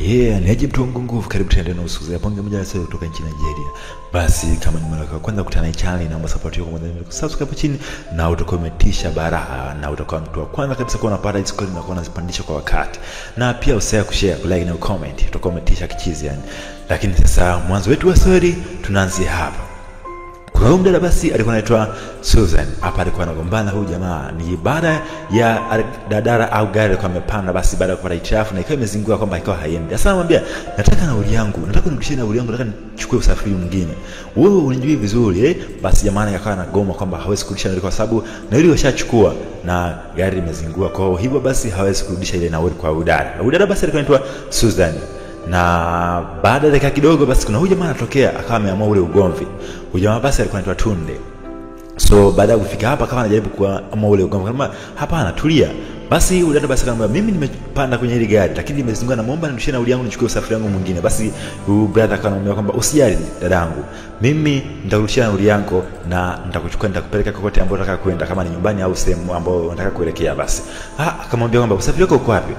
Niaje mtu wangu nguvu, karibu tuendelee na usukuzi ya bonge moja leo kutoka nchini Nigeria. Basi kama ni mara ya kwanza kukutana na channel, naomba support yako kwanza, subscribe hapo chini na utakometisha baraha na utakuwa mtu wa kwanza kabisa kuona para hizo na kuona zipandisha kwa wakati. Na pia usahau kushare, kulike na comment, utakometisha kichizi yani. Lakini sasa mwanzo wetu wa story tunaanzia hapa. Kwa huyu mdada basi alikuwa anaitwa Susan. Hapa alikuwa anagombana huyu jamaa ni baada ya dadara au gari alikuwa amepanda, basi baada ya kupata hitilafu na ikawa imezingua kwamba ikawa haiendi. Sasa anamwambia nataka nauli yangu, nataka nirudishie nauli yangu, nataka nichukue usafiri mwingine. Wewe unijui vizuri Basi jamaa akawa anagoma kwamba hawezi kurudisha nauli kwa sababu nauli washachukua na gari limezingua, kwa hivyo basi hawezi kurudisha ile nauli kwa udada. Udada basi alikuwa anaitwa Susan. Na baada ya dakika kidogo basi kuna huyu jamaa anatokea akawa ameamua ule ugomvi. Huyu jamaa basi alikuwa anaitwa Tunde. So baada ya kufika hapa akawa anajaribu kuamua ule ugomvi. Kama hapana tulia. Basi huyu dada basi akamwambia mimi nimepanda kwenye ile gari lakini nimezunguka, na muomba nirudishie nauli yangu nichukue usafiri wangu mwingine. Basi huyu brother akamwambia kwamba usijali dadangu, mimi nitakurudishia nauli yako na nitakuchukua nitakupeleka kokote ambapo unataka kwenda, kama ni nyumbani au sehemu ambayo unataka kuelekea. Basi akamwambia kwamba usafiri wako uko wapi?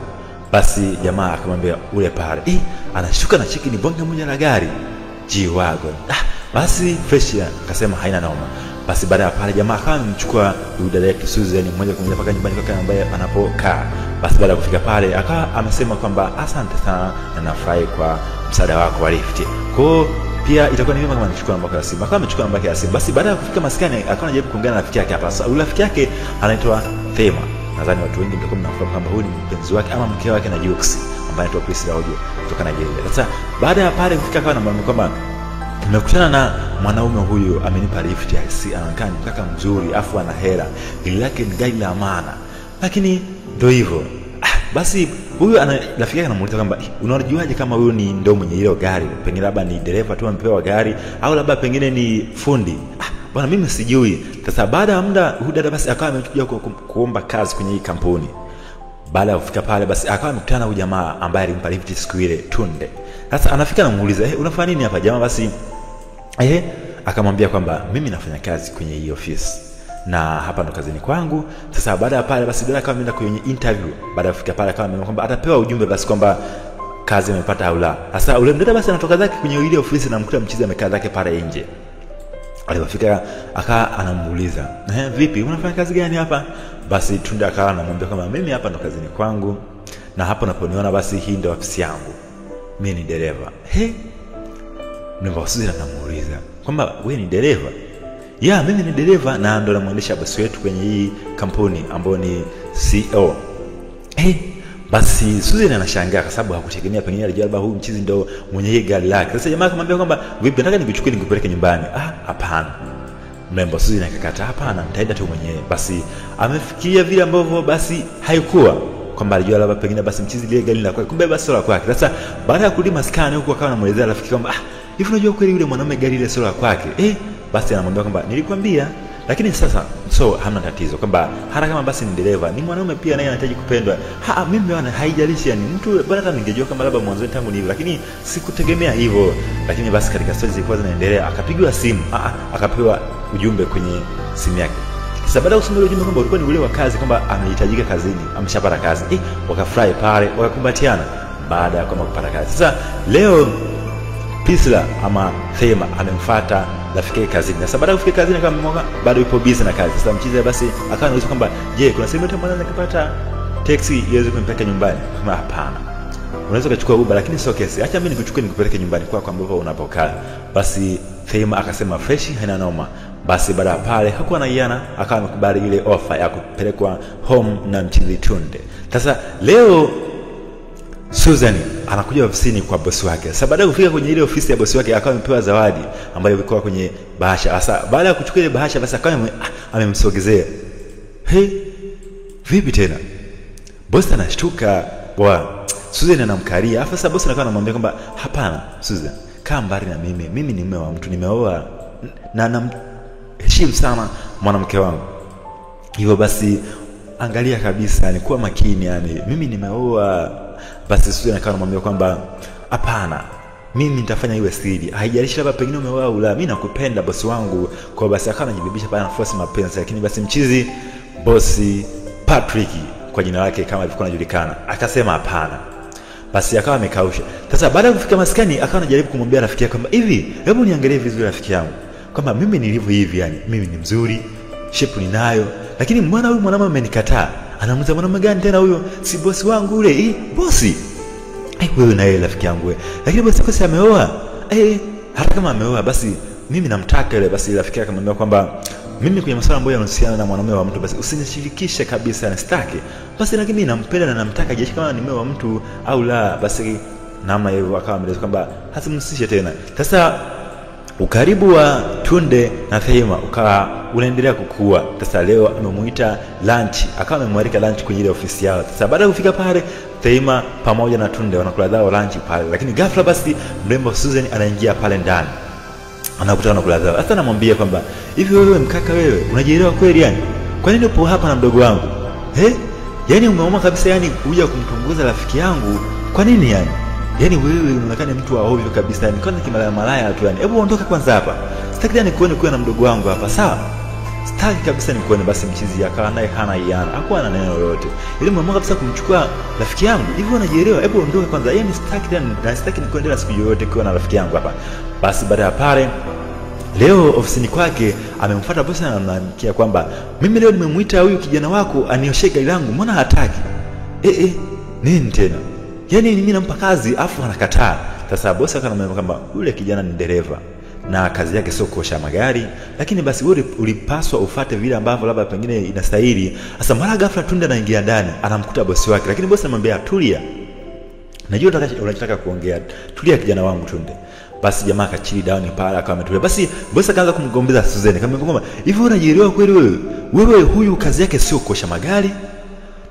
Basi jamaa akamwambia ule pale. Anashuka na cheki ni bonge moja la gari G-Wagon. Basi fresh akasema haina noma. Basi baada ya pale jamaa akawa amemchukua yule dada yake Susan mmoja kwa mmoja mpaka nyumbani kwake ambaye anapokaa. Basi baada ya kufika pale akawa amesema kwamba asante sana na nafurahi kwa msaada wako wa lift. Kwa pia itakuwa ni vyema kama nichukue namba ya simu. Akawa amechukua namba ya simu. Basi baada ya kufika maskani akawa anajaribu kuongea na rafiki yake hapa. Sasa yule rafiki yake anaitwa Thema. Nadhani watu wengi mtakuwa mnafahamu kwamba huyu ni mpenzi wake ama mke wake na Jux ambaye anaitwa Priscilla Ojo kutoka Nigeria. Sasa baada ya pale kufika akawa anamwambia kwamba nimekutana na mwanaume huyu amenipa lift ya anaonekana ni kaka mzuri afu ana hela, gari lake ni gari la maana. Lakini ndio hivyo. Basi huyu rafiki yake anamuuliza kwamba unajuaje kama huyu ni ndo mwenye ile gari? Pengine labda ni dereva tu amepewa gari au labda pengine ni fundi. Bwana mimi sijui. Sasa baada ya muda huyu dada basi akawa amekuja kuomba kazi kwenye hii kampuni. Baada ya kufika pale basi akawa amekutana na huyu jamaa ambaye alimpa lift siku ile Tunde. Sasa anafika na muuliza unafanya nini hapa? Jamaa basi akamwambia kwamba mimi nafanya kazi kwenye hii ofisi na hapa ndo kazini kwangu. Sasa baada ya pale basi dada akawa ameenda kwenye interview. Baada ya kufika pale akawa ameamua kwamba atapewa ujumbe basi kwamba kazi amepata au la. Sasa ule mdada basi anatoka zake kwenye ile ofisi na mkuta mchizi amekaa zake pale nje. Alipofika akawa anamuuliza vipi unafanya kazi gani hapa? Basi Tunde akawa anamwambia kama mimi hapa ndo kazini kwangu na hapo unaponiona basi hii ndo ofisi yangu, mimi ni dereva. Mnawasiliana anamuuliza kwamba wewe ni dereva? Mimi ni dereva na ndo namuendesha bosi wetu kwenye hii kampuni ambayo ni CEO. Basi Susan anashangaa kwa sababu hakutegemea pengine alijua labda huyu mchizi ndo mwenye hii gari lake. Sasa jamaa akamwambia kwamba vipi nataka nikuchukue nikupeleke nyumbani. Hapana. Mrembo Susan akakata hapana, nitaenda tu mwenyewe. Basi amefikiria vile ambavyo basi haikuwa kwamba alijua labda pengine basi mchizi ile gari la kwake, kumbe basi sio la kwake. Sasa baada ya kulima skani huko akawa anamuelezea rafiki kwamba hivi unajua kweli yule mwanaume gari ile sio la kwake? Basi anamwambia kwamba nilikwambia, lakini sasa hamna tatizo kwamba hata kama basi ni dereva ni mwanaume pia naye anahitaji kupendwa. Mimi bwana haijalishi yani mtu bwana, hata ningejua kama labda mwanzo tangu ni hivyo, lakini sikutegemea hivyo. Lakini basi katika stories zilikuwa zinaendelea akapigwa simu, akapewa ujumbe kwenye simu yake. Sasa baada ya kusoma ujumbe kwamba ulikuwa ni ule wa kazi kwamba anahitajika kazini, ameshapata kazi. Wakafurahi pale, wakakumbatiana baada ya kupata kazi. Sasa leo Priscilla ama Thema amemfuata rafiki kazini. Sasa baada ya kufika kazini kama bado yupo busy na kazi. Sasa mchizi basi akawa anauliza kwamba je, kuna sehemu yote ambayo nikapata taxi iweze kunipeleka nyumbani? Kama hapana. Unaweza kuchukua Uber lakini sio kesi. Acha mimi nikuchukue nikupeleke nyumbani kwako ambapo unapokaa. Basi Thema akasema fresh haina noma. Basi baada ya pale hakuwa na iana, akawa amekubali ile offer ya kupelekwa home na mchizi Tunde. Sasa leo Susan anakuja ofisini kwa bosi wake. Sasa baada ya kufika kwenye ile ofisi ya bosi wake akawa amepewa zawadi ambayo ilikuwa kwenye bahasha. Sasa baada ya kuchukua ile bahasha basi akawa amemsogezea. Vipi tena? Bosi anashtuka, Susan anamkaria. Sasa bosi anakuwa anamwambia kwamba hapana Susan, kaa mbali na mimi. Mimi ni mume wa mtu, nimeoa na namheshimu sana mwanamke wangu. Hivyo basi angalia kabisa, ni kuwa makini yani. Mimi nimeoa. Basi Susan akawa anamwambia kwamba hapana, mimi nitafanya iwe siri. Haijalishi labda pengine umeoa au la, mimi nakupenda bosi wangu. Kwa basi akawa anajibibisha pale na force mapenzi, lakini basi mchizi bosi Patrick kwa jina lake kama alivyokuwa anajulikana akasema hapana. basi akawa amekausha. Sasa baada ya kufika maskani akawa anajaribu kumwambia rafiki yake kwamba hivi, hebu niangalie vizuri rafiki yangu, kwamba mimi nilivyo hivi, yani mimi ni mzuri, shape ninayo, lakini mbona huyu mwanamume amenikataa? Anamuuliza mwanamume gani tena huyo? Si bosi wangu ule. Bosi? Wewe na yeye rafiki yangu wewe. Lakini bosi wako si ameoa? Hata kama ameoa basi mimi namtaka yule. Basi rafiki yake akamwambia kwamba mimi kwenye masuala ambayo yanahusiana na mwanamume wa mtu basi usinishirikishe kabisa, nasitaki. Basi lakini mimi nampenda na namtaka, je, kama ni mume wa mtu au la? Basi namna hivyo akawa ameeleza kwamba hasimhusishe tena. Sasa ukaribu wa Tunde na Thaima ukawa unaendelea kukua. Sasa leo amemuita lunch, akawa amemwalika lunch kwenye ile ofisi yao. Sasa baada ya kufika pale, Thaima pamoja na Tunde wanakula zao lunch pale, lakini ghafla basi mrembo Susan anaingia pale ndani, anakutana kula zao. Sasa anamwambia kwamba hivi wewe mkaka, wewe unajielewa kweli yani? Kwa nini upo hapa na mdogo wangu? Yani umeamua kabisa yani kuja kumtongoza rafiki yangu? Kwa nini yani? Yani wewe unaonekana mtu wa ovyo kabisa, yani kama kimalaya tu yani. Hebu ondoka kwanza hapa. Sitaki yani kuone kwa na mdogo wangu hapa, sawa? Sitaki kabisa ni kuone. Basi mchizi akawa naye hana iana, hakuwa na neno lolote. Ili mama kabisa kumchukua rafiki yangu. Hivi unajielewa? Hebu ondoka kwanza. Yani sitaki tena, na sitaki ni kuendelea siku yoyote kwa na rafiki yangu hapa. Basi baada ya pale leo ofisini kwake amemfuata bosi na anamwambia kwamba mimi leo nimemuita huyu kijana wako anioshe gari langu, mbona hataki? Nini tena? Yani mimi nampa kazi afu anakataa. Sasa bosi akanamwambia kwamba yule kijana ni dereva na kazi yake sio kuosha magari, lakini basi wewe ulipaswa ufuate vile ambavyo labda pengine inastahili. Sasa mara ghafla Tunde anaingia ndani, anamkuta bosi wake, lakini bosi anamwambia tulia, najua unataka kuongea, tulia kijana wangu Tunde. Basi jamaa akachili down pale akawa ametulia. Basi bosi akaanza kumgombeza Susan, akamwambia kwamba hivi unajielewa kweli wewe? Wewe huyu kazi yake sio kuosha magari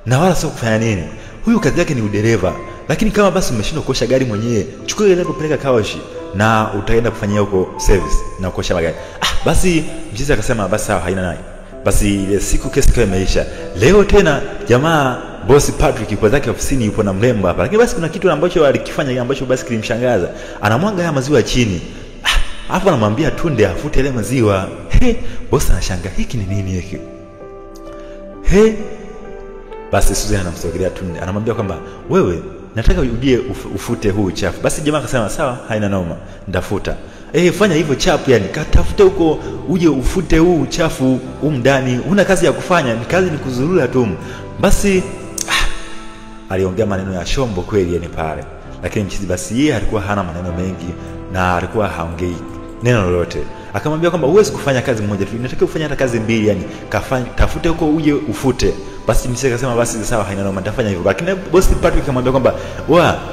na wala sio kufanya nini, huyu kazi yake ni udereva. Lakini kama basi umeshindwa kuosha gari mwenyewe, chukua ile kupeleka kawashi na utaenda kufanyia huko service na kuosha magari. Basi mchizi akasema basi sawa, haina naye. Basi ile siku kesi kama imeisha. Leo tena jamaa bosi Patrick yupo zake ofisini, yupo na mrembo hapa. Lakini basi kuna kitu ambacho alikifanya ambacho basi kilimshangaza. Anamwaga haya maziwa chini. Hapo anamwambia Tunde afute ile maziwa. Bosi anashangaa, hiki ni nini hiki? Basi Susan anamsogelea Tunde, anamwambia kwamba wewe nataka uje ufute huu uchafu. Basi jamaa akasema sawa, haina noma, ndafuta. Fanya hivyo chapu yani, katafute huko uje ufute huu uchafu ndani. Una kazi ya kufanya, ni kazi ni kuzurura tu. Basi aliongea maneno ya shombo kweli yani pale. Lakini mchizi basi yeye alikuwa hana maneno mengi na alikuwa haongei neno lolote. Akamwambia kwamba huwezi kufanya kazi moja tu, unatakiwa kufanya hata kazi mbili yani, tafute huko uje ufute. Basi mchizi akasema basi sawa, haina noma, nitafanya hivyo. Lakini bosi Patrick akamwambia kwamba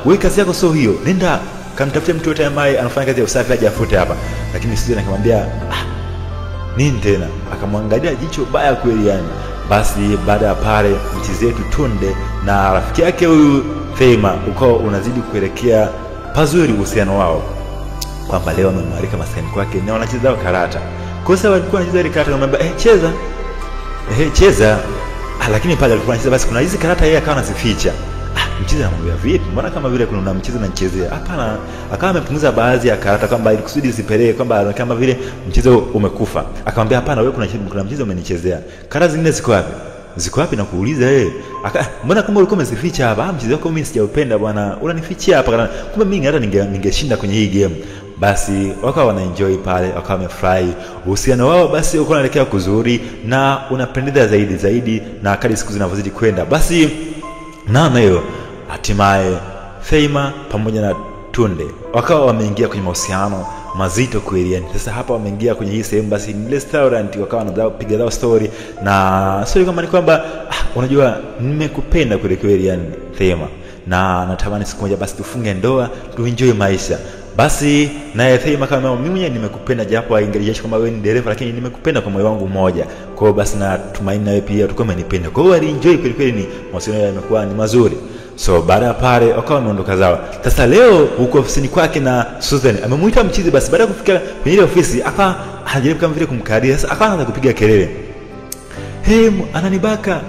wewe kazi yako sio hiyo, nenda kamtafute mtu yote ambaye anafanya kazi ya usafi aje afute hapa. Lakini Susan akamwambia nini tena? Akamwangalia jicho baya kweli yani. Basi baada ya pale mchizi wetu Tunde na rafiki yake huyu Thaima ukao unazidi kuelekea pazuri uhusiano wao, kwamba leo amemwalika maskani kwake na wanacheza karata. Kwa sababu walikuwa wanacheza karata, akamwambia cheza. Cheza. Lakini pale alikuwa anacheza basi kuna hizi karata yeye akawa anazificha. Mchezo anamwambia vipi? Mbona kama vile kuna mchezo anachezea? Hapana, akawa amepunguza baadhi ya karata kwamba ili kusudi zisipeleke kwamba kama vile mchezo umekufa. Akamwambia hapana, wewe kuna mchezo umenichezea. Karata zingine ziko wapi? Ziko wapi na kuuliza yeye? Mbona kama ulikuwa umezificha hapa? Mchezo wako mimi sijaupenda bwana. Unanifichia hapa. Kumbe mimi hata ningeshinda kwenye hii game. Basi wakawa wanaenjoy pale, wakawa wamefurahi. Uhusiano wao basi uko unaelekea kuzuri na unapendeza zaidi na kadri siku zinavyozidi kwenda. Basi na hiyo hatimaye Thaima pamoja na Tunde wakawa wameingia kwenye mahusiano mazito kweli yani. Sasa hapa wameingia kwenye hii sehemu basi ni restaurant, wakawa wanapiga zao story na story kama ni kwamba unajua nimekupenda kweli yani Thaima, na natamani siku moja basi tufunge ndoa tuenjoy maisha. Basi naye Thaima kama mimi mwenyewe nimekupenda, japo haingelijeshi kama wewe ni dereva, lakini nimekupenda kwa moyo wangu mmoja. Kwa hiyo basi na tumaini nawe pia utakuwa umenipenda. Kwa hiyo alienjoy kweli ni mahusiano yamekuwa ni mazuri. So baada ya pale wakawa wameondoka zao. Sasa leo huko ofisini kwake na Susan amemuita mchizi. Basi baada ya kufika kwenye ile ofisi akawa anajaribu kama vile kumkadia. Sasa akawa anaanza kupiga kelele, ananibaka.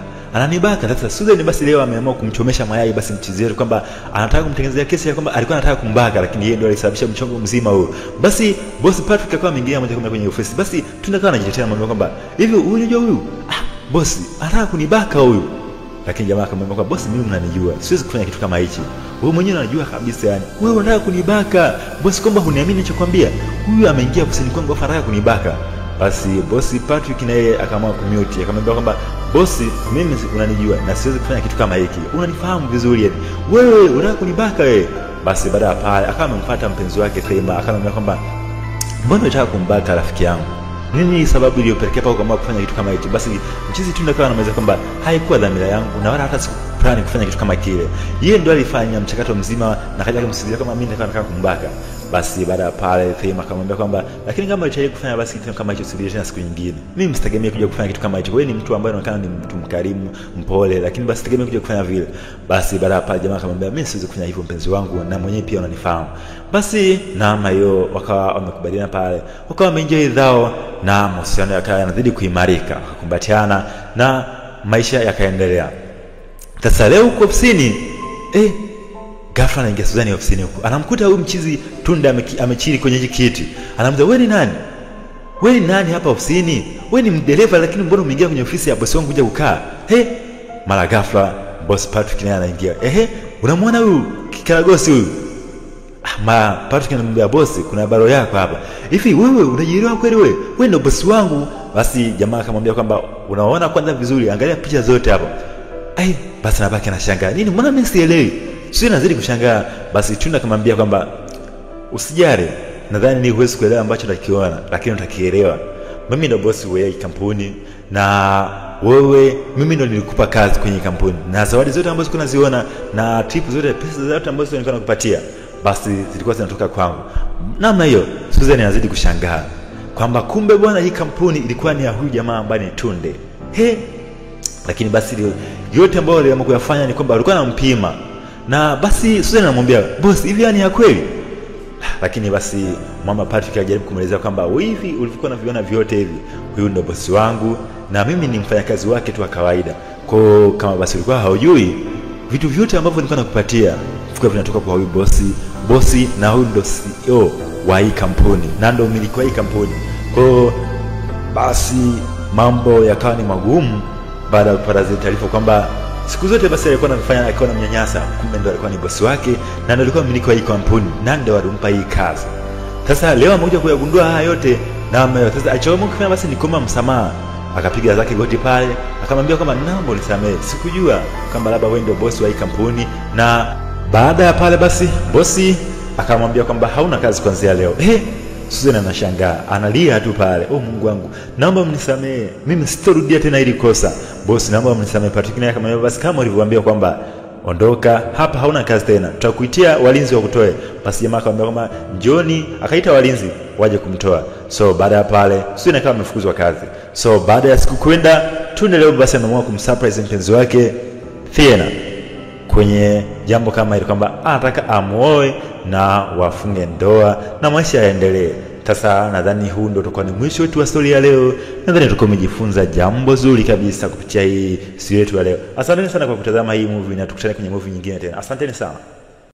Sasa Susan basi leo ameamua kumchomesha mayai basi mchizi wetu kwamba anataka kumtengenezea kesi ya kwamba alikuwa anataka kumbaka, lakini yeye ndio alisababisha mchongo mzima huo. Basi bosi Patrick akawa ameingia moja kwa moja kwenye ofisi. Basi tunakawa anajitetea mambo kwamba hivi unajua huyu bosi anataka kunibaka huyu. Lakini jamaa akamwambia kwamba bosi, mimi mnanijua, siwezi kufanya kitu kama hichi. wewe mwenyewe unajua kabisa yani wewe unataka kunibaka. Bosi kwamba huniamini ninachokwambia. Huyu ameingia ofisini kwangu afa anataka kunibaka. Basi bosi Patrick naye akaamua kumute, akamwambia kwamba bosi, mimi unanijua na siwezi kufanya kitu kama hiki. Unanifahamu vizuri yani. Wewe unataka kunibaka wewe. Basi baada ya pale akawa amemfuata mpenzi wake Thema, akamwambia kwamba mbona unataka kumbaka rafiki yangu? Nini sababu iliyopelekea pako kama kufanya kitu kama hicho? Basi mchizi tu ndakawa anamweza kwamba haikuwa dhamira yangu na wala hata sikuplan kufanya kitu kama kile. Yeye ndio alifanya mchakato mzima na kaja kumsaidia kama mimi nataka kumbaka. Basi baada ya pale Thema akamwambia kwamba lakini kama utaje kufanya basi kitu kama hicho subiri tena siku nyingine. Mimi msitegemee kuja kufanya kitu kama hicho. Wewe ni mtu ambaye unaonekana ni mtu mkarimu, mpole, lakini basi tegemea kuja kufanya vile. Basi baada ya pale jamaa akamwambia mimi siwezi kufanya hivyo mpenzi wangu na mwenyewe pia unanifahamu. Basi na hiyo wakawa wamekubaliana pale. Wakawa wameenjoy dhao na mahusiano yakawa yanazidi kuimarika, wakakumbatiana na maisha yakaendelea. Sasa leo uko ofisini ghafla anaingia Suzani ofisini huko. Anamkuta huyu mchizi Tunda amechiri kwenye kiti. Anamuuliza wewe ni nani? Wewe ni nani hapa ofisini? Wewe ni mdereva lakini mbona umeingia kwenye ofisi ya bosi wangu kuja kukaa? Mara ghafla boss Patrick naye anaingia. Unamwona huyu kikaragosi huyu? Patrick anamwambia bosi, kuna baro yako hapa. Hivi wewe unajielewa kweli wewe? Wewe ndio bosi wangu. Basi jamaa akamwambia kwamba unaona kwanza vizuri, angalia picha zote hapo. Basi nabaki anashangaa. Nini mbona mimi sielewi? Sio nazidi kushangaa. Basi Tunda akamwambia kwamba usijali, nadhani ni huwezi kuelewa ambacho nakiona, lakini utakielewa. Mimi ndo bosi wa hii kampuni na wewe mimi ndo nilikupa kazi kwenye kampuni. Na zawadi zote ambazo kuna ziona na trip zote, pesa zote ambazo nilikuwa nakupatia, basi zilikuwa zinatoka kwangu. Namna hiyo Susan anazidi kushangaa kwamba kumbe bwana hii kampuni ilikuwa ni ya huyu jamaa ambaye ni Tunde. Lakini basi yote ambayo aliamua kuyafanya ni kwamba alikuwa anampima. Na basi Susan anamwambia, "Boss, hivi yani ya kweli?" Lakini basi mama Patrick ajaribu kumwelezea kwamba hivi ulivyokuwa unaviona vyote hivi, huyu ndo bosi wangu na mimi ni mfanyakazi wake tu wa kawaida. Kwa kama basi ulikuwa haujui, vitu vyote ambavyo nilikuwa nakupatia vilikuwa vinatoka kwa huyu bosi na huyu ndo CEO wa hii kampuni na ndo mmiliki wa hii kampuni. Kwa basi mambo yakawa ni magumu baada ya kupata zile taarifa kwamba siku zote basi alikuwa anafanya akiwa na mnyanyasa, kumbe ndo alikuwa ni bosi wake na ndo alikuwa mmiliki wa hii kampuni na ndo alimpa hii kazi. Sasa leo amekuja kuyagundua haya yote na sasa alichoamua kufanya basi ni kuomba msamaha. Akapiga zake goti pale, akamwambia kwamba naomba unisamehe, sikujua kwamba labda wewe ndio bosi wa hii kampuni. Na baada ya pale basi bosi akamwambia kwamba hauna kazi kuanzia leo. Susan anashangaa, analia tu pale. Mungu wangu, naomba mnisamehe. Mimi sitorudia tena hili kosa. Bosi, naomba mnisamehe. Patrick naye akamwambia basi kama ulivyoambia kwamba ondoka, hapa hauna kazi tena. Tutakuitia walinzi wa kutoe. Basi jamaa akamwambia kwamba njoni, akaita walinzi waje kumtoa. So baada ya pale Susan akawa amefukuzwa kazi. So baada ya siku kwenda, Tunde leo basi ameamua kumsurprise mpenzi wake Thena kwenye jambo kama hilo kwamba anataka amuoe na wafunge ndoa na maisha yaendelee. Sasa nadhani huu ndio utakuwa ni mwisho wetu wa story ya leo. Nadhani tutakuwa tumejifunza jambo zuri kabisa kupitia hii story yetu ya leo. Asanteni sana kwa kutazama hii movie na tukutane kwenye movie nyingine tena. Asanteni sana.